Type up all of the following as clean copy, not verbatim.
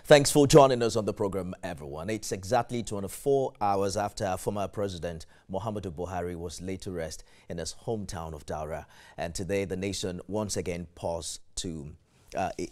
Thanks for joining us on the program, everyone. It's exactly 24 hours after former President Muhammadu Buhari was laid to rest in his hometown of Daura. And today, the nation once again paused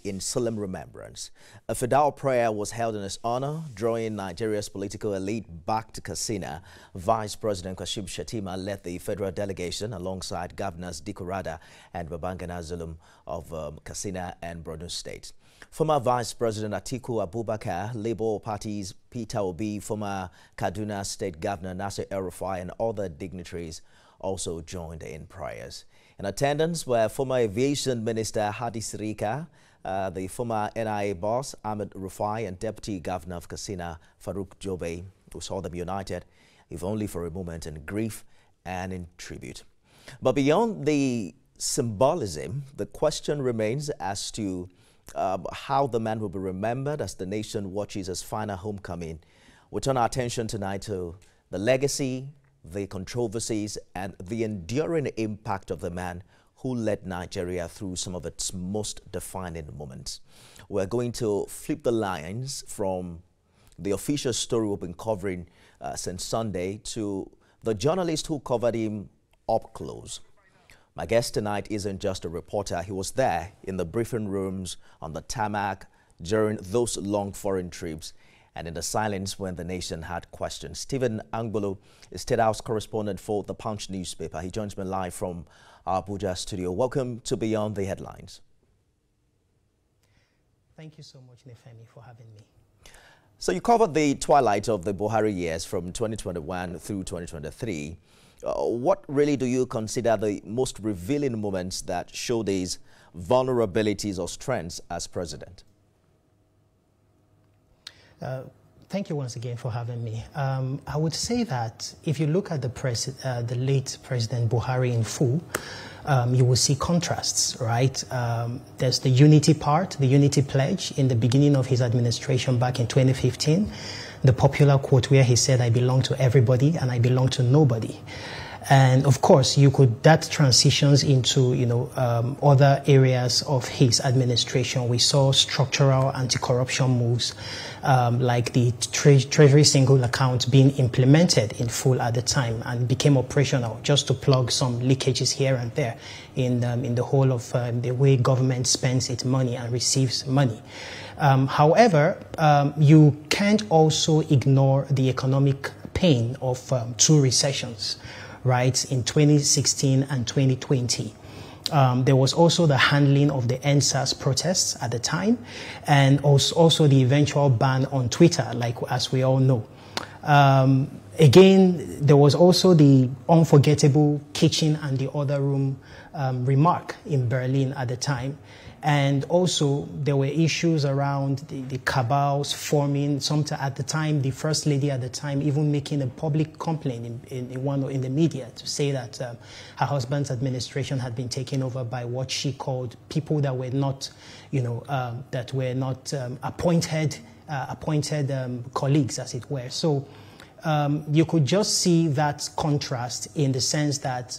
in solemn remembrance. A fidal prayer was held in his honor, drawing Nigeria's political elite back to Katsina. Vice President Kashim Shettima led the federal delegation alongside Governors Dikko Rada and Babangana Zulum of Katsina and Borno State. Former Vice President Atiku Abubakar, Labour Party's Peter Obi, former Kaduna State Governor Nasir El-Rufai and other dignitaries also joined in prayers. In attendance were former Aviation Minister Hadi Sirika, the former NIA boss Ahmed Rufai and Deputy Governor of Katsina Farouk Jobe, who saw them united, if only for a moment, in grief and in tribute. But beyond the symbolism, the question remains as to how the man will be remembered as the nation watches his final homecoming. We turn our attention tonight to the legacy, the controversies, and the enduring impact of the man who led Nigeria through some of its most defining moments. We're going to flip the lines from the official story we've been covering since Sunday to the journalist who covered him up close. My guest tonight isn't just a reporter. He was there in the briefing rooms, on the tarmac, during those long foreign trips, and in the silence when the nation had questions. Stephen Angbulu is State House correspondent for The Punch newspaper. He joins me live from our Abuja studio. Welcome to Beyond the Headlines. Thank you so much, Nifemi, for having me. So you covered the twilight of the Buhari years from 2021 through 2023. What really do you consider the most revealing moments that show these vulnerabilities or strengths as president? Thank you once again for having me. I would say that if you look at the late President Buhari in full, you will see contrasts, right? There's the unity part, the unity pledge in the beginning of his administration back in 2015. The popular quote where he said, "I belong to everybody and I belong to nobody." And of course, that transitions into, other areas of his administration. We saw structural anti-corruption moves, like the Treasury single account being implemented in full at the time and became operational just to plug some leakages here and there in the whole of the way government spends its money and receives money. However, you can't also ignore the economic pain of two recessions, right, in 2016 and 2020. There was also the handling of the NSAS protests at the time, and also the eventual ban on Twitter, as we all know. Again, there was also the unforgettable kitchen and the other room remark in Berlin at the time. And also, there were issues around the cabals forming. At the time, the First Lady at the time even making a public complaint in the media to say that her husband's administration had been taken over by what she called people that were not, appointed colleagues, as it were. So you could just see that contrast in the sense that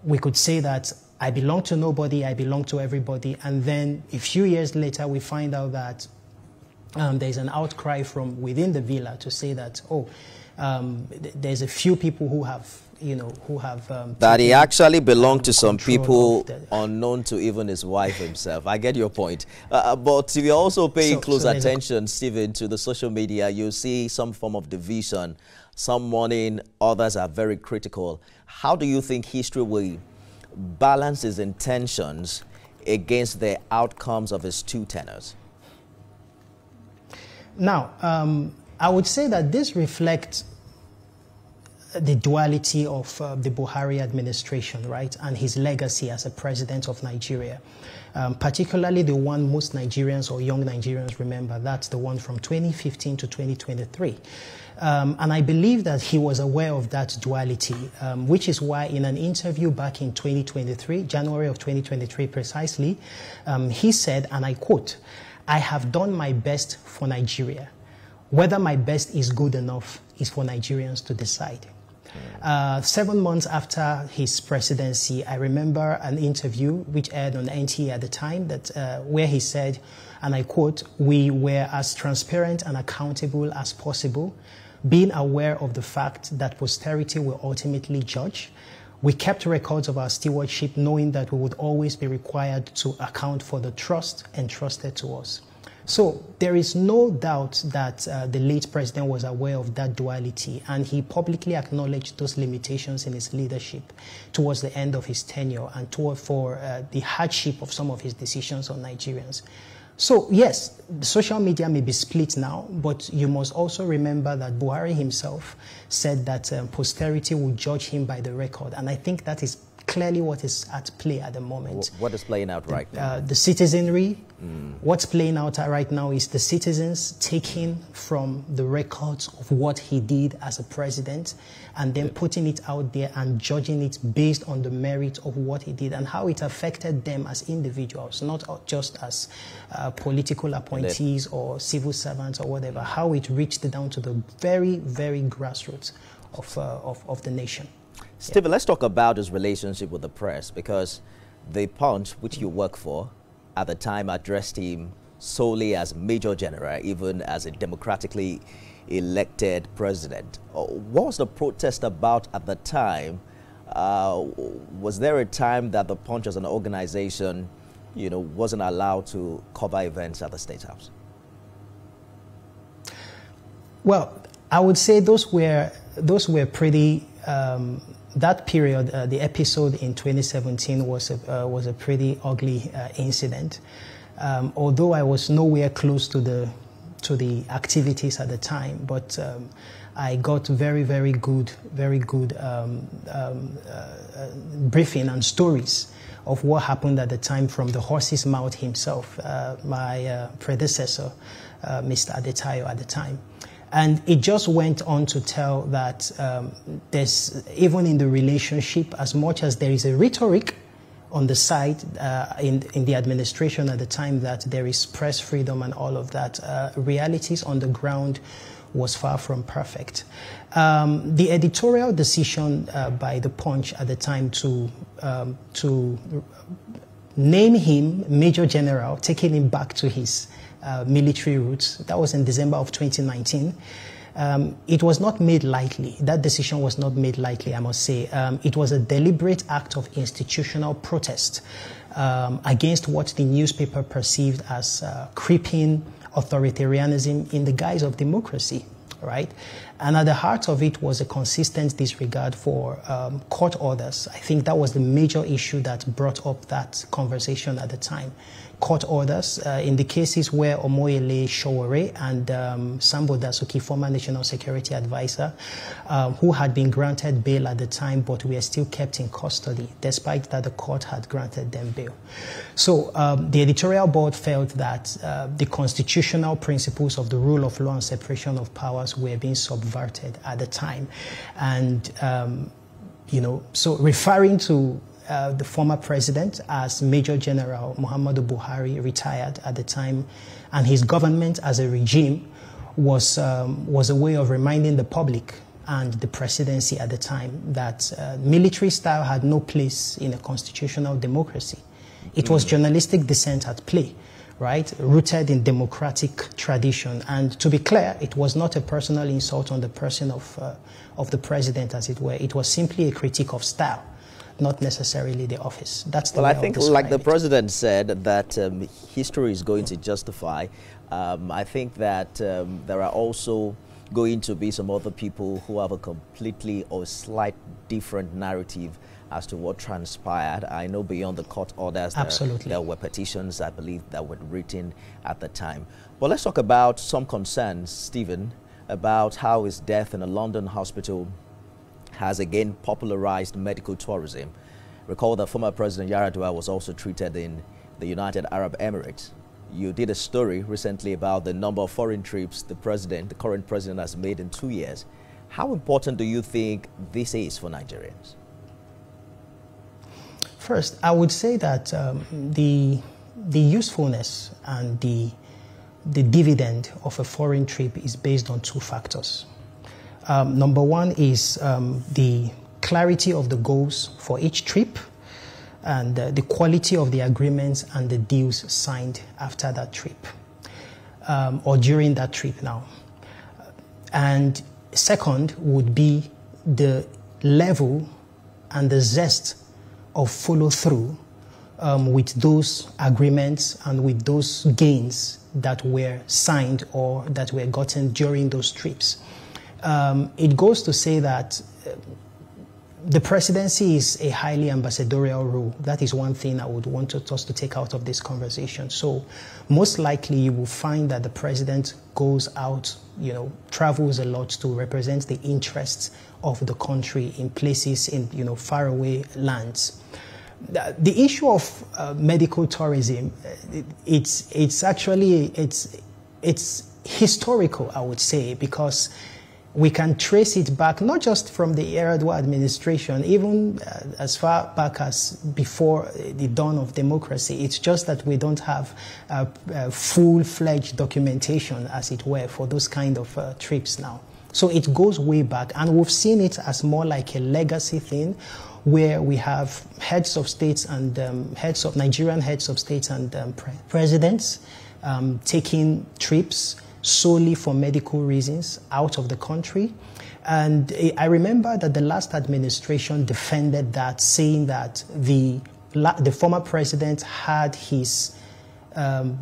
we could say that I belong to nobody, I belong to everybody. And then a few years later, we find out that there's an outcry from within the villa to say that, there's a few people who have, that he actually belonged to some people unknown to even his wife himself. I get your point. But if you're also paying close attention, Stephen, to the social media, you see some form of division. Some mourning, others are very critical. How do you think history will balance his intentions against the outcomes of his two tenures? Now, I would say that this reflects the duality of the Buhari administration, right, and his legacy as a president of Nigeria, particularly the one most Nigerians or young Nigerians remember. That's the one from 2015 to 2023. And I believe that he was aware of that duality, which is why in an interview back in 2023, January of 2023 precisely, he said, and I quote, "I have done my best for Nigeria. Whether my best is good enough is for Nigerians to decide." 7 months after his presidency, I remember an interview which aired on NTA at the time that where he said, and I quote, "We were as transparent and accountable as possible, being aware of the fact that posterity will ultimately judge. We kept records of our stewardship, knowing that we would always be required to account for the trust entrusted to us." So there is no doubt that the late president was aware of that duality, and he publicly acknowledged those limitations in his leadership towards the end of his tenure and for the hardship of some of his decisions on Nigerians. So yes, social media may be split now, but you must also remember that Buhari himself said that posterity will judge him by the record, and I think that is clearly what is at play at the moment. What is playing out right now? The citizenry. What's playing out right now is the citizens taking from the records of what he did as a president and then putting it out there and judging it based on the merit of what he did and how it affected them as individuals, not just as political appointees or civil servants or whatever, how it reached down to the very, very grassroots of the nation. Stephen, let's talk about his relationship with the press, because the Punch, which you work for, at the time addressed him solely as Major General, even as a democratically elected president. What was the protest about at the time? Was there a time that the Punch as an organization, wasn't allowed to cover events at the State House? Well, I would say those were pretty. That period, the episode in 2017 was a pretty ugly incident. Although I was nowhere close to the activities at the time, but I got very good briefing and stories of what happened at the time from the horse's mouth himself, my predecessor, Mr. Adetayo at the time. And it just went on to tell that there's, even in the relationship, as much as there is a rhetoric on the side in the administration at the time that there is press freedom and all of that, realities on the ground was far from perfect. The editorial decision by the Punch at the time to name him Major General, taking him back to his military roots. That was in December of 2019. It was not made lightly. That decision was not made lightly, I must say. It was a deliberate act of institutional protest against what the newspaper perceived as creeping authoritarianism in the guise of democracy, right? And at the heart of it was a consistent disregard for court orders. I think that was the major issue that brought up that conversation at the time. Court orders in the cases where Omoyele Sowore and Sambo Dasuki, former National Security Advisor, who had been granted bail at the time but were still kept in custody, despite that the court had granted them bail. So the editorial board felt that the constitutional principles of the rule of law and separation of powers were being subverted at the time. And, so referring to the former president as Major General Muhammadu Buhari, retired at the time, and his government as a regime was a way of reminding the public and the presidency at the time that military style had no place in a constitutional democracy. It was journalistic dissent at play, right, rooted in democratic tradition. And to be clear, it was not a personal insult on the person of the president, as it were. It was simply a critique of style, not necessarily the office. That's the way I think, like the president said, that history is going to justify. I think that there are also going to be some other people who have a completely or slight different narrative as to what transpired. I know beyond the court orders, there were petitions, I believe, that were written at the time. But let's talk about some concerns, Stephen, about how his death in a London hospital has again popularized medical tourism. Recall that former President Yar'Adua was also treated in the United Arab Emirates. You did a story recently about the number of foreign trips the current president has made in 2 years. How important do you think this is for Nigerians? First, I would say that the usefulness and the dividend of a foreign trip is based on two factors. Number one is the clarity of the goals for each trip, and the quality of the agreements and the deals signed after that trip, or during that trip now. And second would be the level and the zest of follow-through with those agreements and with those gains that were signed or that were gotten during those trips. It goes to say that the presidency is a highly ambassadorial role. That is one thing I would want us to take out of this conversation. So most likely you will find that the president goes out, travels a lot to represent the interests of the country in places in, faraway lands. The issue of medical tourism, it's historical, I would say, because we can trace it back not just from the Yar'Adua administration, even as far back as before the dawn of democracy. It's just that we don't have full-fledged documentation, as it were, for those kind of trips now. So it goes way back, and we've seen it as more like a legacy thing, where we have heads of states and Nigerian heads of states and presidents taking trips solely for medical reasons out of the country. And I remember that the last administration defended that, saying that the former president had his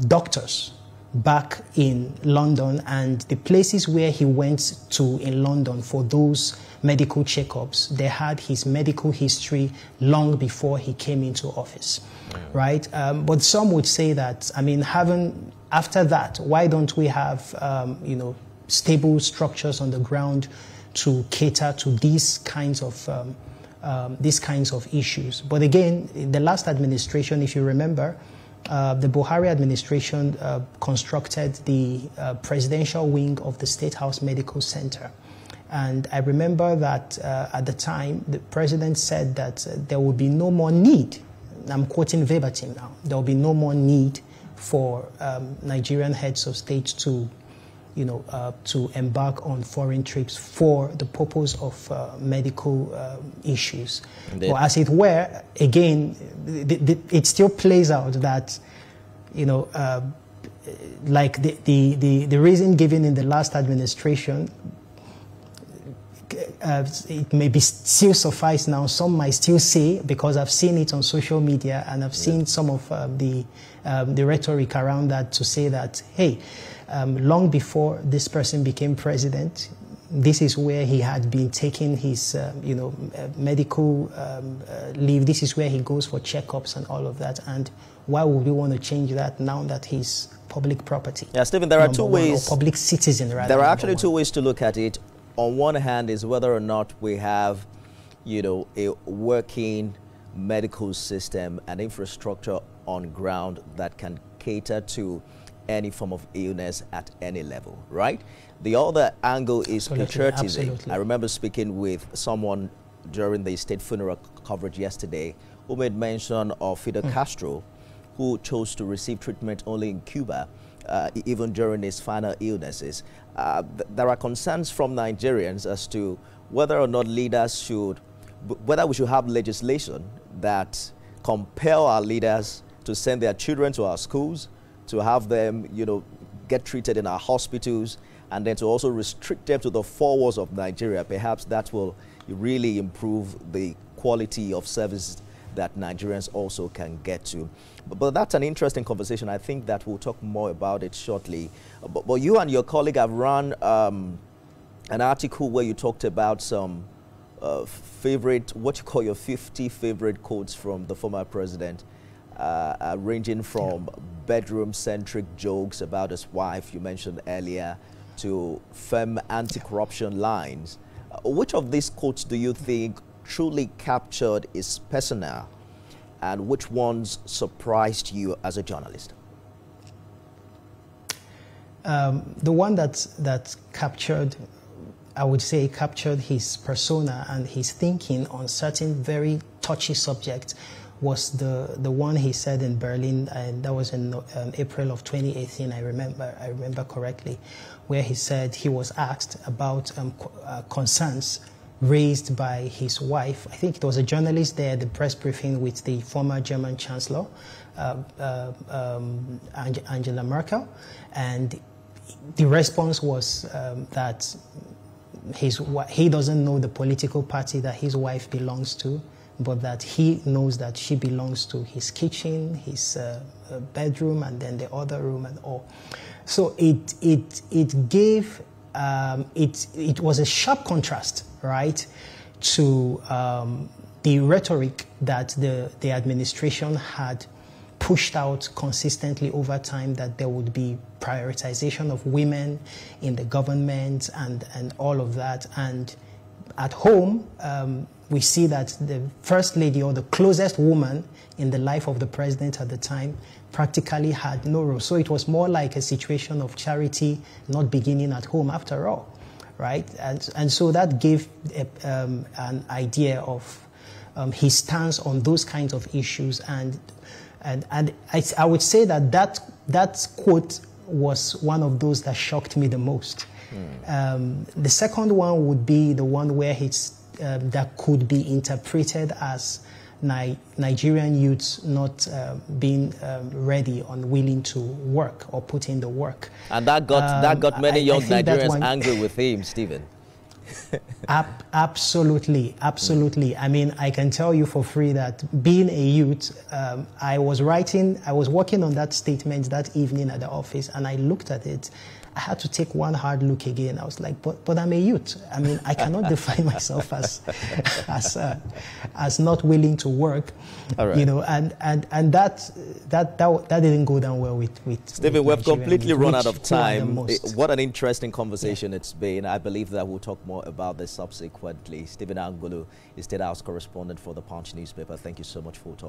doctors back in London, and the places where he went to in London for those medical checkups, they had his medical history long before he came into office, right? But some would say that, after that, why don't we have, stable structures on the ground to cater to these kinds of issues? But again, in the last administration, if you remember, the Buhari administration constructed the presidential wing of the State House Medical Center. And I remember that at the time, the president said that there will be no more need, I'm quoting verbatim now, there will be no more need for Nigerian heads of state to, to embark on foreign trips for the purpose of medical issues. Indeed. But as it were, again, it still plays out that, like the reason given in the last administration, it may be still suffice now. Some might still say, because I've seen it on social media and I've seen some of the rhetoric around that, to say that, hey, long before this person became president, this is where he had been taking his, medical leave. This is where he goes for checkups and all of that. And why would we want to change that now that he's public property? Yeah, Stephen, there are two ways. Or public citizen, rather. There are actually two ways to look at it. On one hand is whether or not we have, a working medical system and infrastructure on ground that can cater to any form of illness at any level, right? The other angle is patriotism. Absolutely. I remember speaking with someone during the state funeral coverage yesterday who made mention of Fidel Castro, who chose to receive treatment only in Cuba, even during his final illnesses. There are concerns from Nigerians as to whether or not leaders should, whether we should have legislation that compel our leaders to send their children to our schools, to have them, get treated in our hospitals, and then to also restrict them to the four walls of Nigeria. Perhaps that will really improve the quality of service that Nigerians also can get to. But that's an interesting conversation. I think that we'll talk more about it shortly. But you and your colleague have run an article where you talked about some favorite, what you call your 50 favorite quotes from the former president, ranging from bedroom-centric jokes about his wife, you mentioned earlier, to firm anti-corruption lines. Which of these quotes do you think truly captured his persona, and which ones surprised you as a journalist? The one that captured, I would say, captured his persona and his thinking on certain very touchy subjects was the one he said in Berlin, and that was in April of 2018. I remember correctly, where he said he was asked about concerns raised by his wife. I think it was a journalist there at the press briefing with the former German Chancellor, Angela Merkel, and the response was that he doesn't know the political party that his wife belongs to, but that he knows that she belongs to his kitchen, his bedroom, and then the other room and all. So it gave it was a sharp contrast, right, to the rhetoric that the administration had pushed out consistently over time, that there would be prioritization of women in the government and all of that. And at home, we see that the first lady, or the closest woman in the life of the president at the time, practically had no role. So it was more like a situation of charity not beginning at home after all, right? And so that gave an idea of his stance on those kinds of issues. And I would say that quote was one of those that shocked me the most. The second one would be the one where that could be interpreted as Nigerian youths not being ready or willing to work or put in the work. And that got many young Nigerians angry with him, Stephen. Absolutely. I mean, I can tell you for free that being a youth, I was working on that statement that evening at the office, and I looked at it. I had to take one hard look again. I was like, but I'm a youth. I mean, I cannot define myself as not willing to work, right. You know, and that didn't go down well with Stephen, we've completely run out of time. What an interesting conversation it's been. I believe that we'll talk more about this subsequently. Stephen Angbulu is State House Correspondent for the Punch newspaper. Thank you so much for talking.